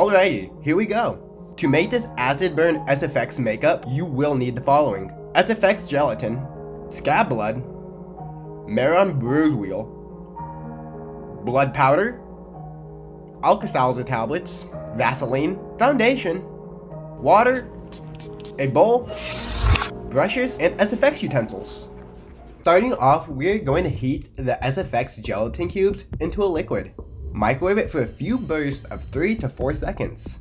Alrighty, here we go. To make this Acid Burn Sfx makeup, you will need the following: Sfx gelatin, Scab Blood, Mehron bruise wheel, blood powder, alka-seltzer tablets, Vaseline, foundation, water, a bowl, brushes, and Sfx utensils. Starting off, we're going to heat the Sfx gelatin cubes into a liquid. Microwave it for a few bursts of 3 to 4 seconds.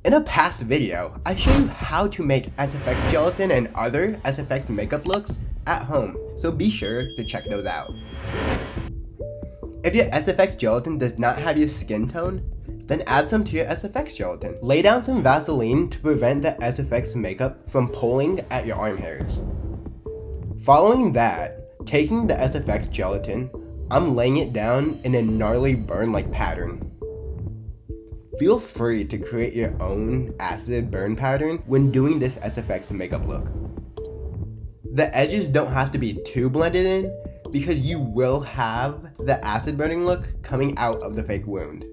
In a past video, I showed you how to make Sfx gelatin and other Sfx makeup looks at home, so be sure to check those out. If your Sfx gelatin does not have your skin tone, then add some to your Sfx gelatin. Lay down some Vaseline to prevent the Sfx makeup from pulling at your arm hairs. Following that, taking the Sfx gelatin, I'm laying it down in a gnarly burn-like pattern. Feel free to create your own acid burn pattern when doing this Sfx makeup look. The edges don't have to be too blended in because you will have the acid burning look coming out of the fake wound.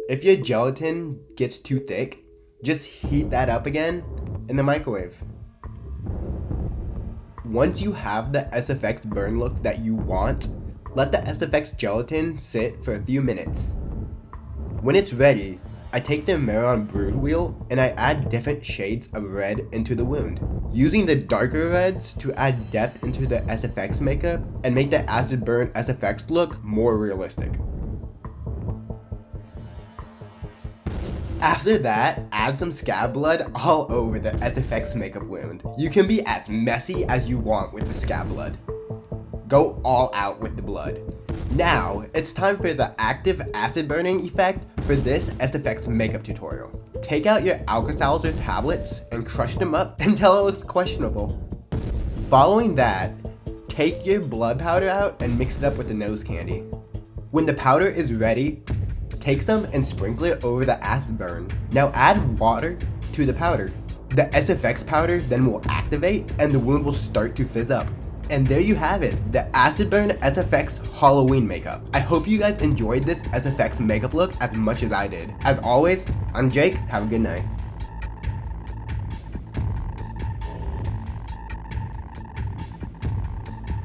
If your gelatin gets too thick, just heat that up again in the microwave. Once you have the Sfx burn look that you want, let the Sfx gelatin sit for a few minutes. When it's ready, I take the mehron bruise wheel and I add different shades of red into the wound, using the darker reds to add depth into the Sfx makeup and make the Acid Burn Sfx look more realistic. After that, add some Scab Blood all over the Sfx makeup wound. You can be as messy as you want with the Scab Blood. Go all out with the blood. Now, it's time for the active acid burning effect for this Sfx makeup tutorial. Take out your alka-seltzer tablets and crush them up until it looks questionable. Following that, take your blood powder out and mix it up with the nose candy. When the powder is ready, take some and sprinkle it over the acid burn. Now add water to the powder. The Sfx powder then will activate and the wound will start to fizz up. And there you have it, the Acid Burn Sfx Halloween makeup. I hope you guys enjoyed this Sfx makeup look as much as I did. As always, I'm Jake, have a good night.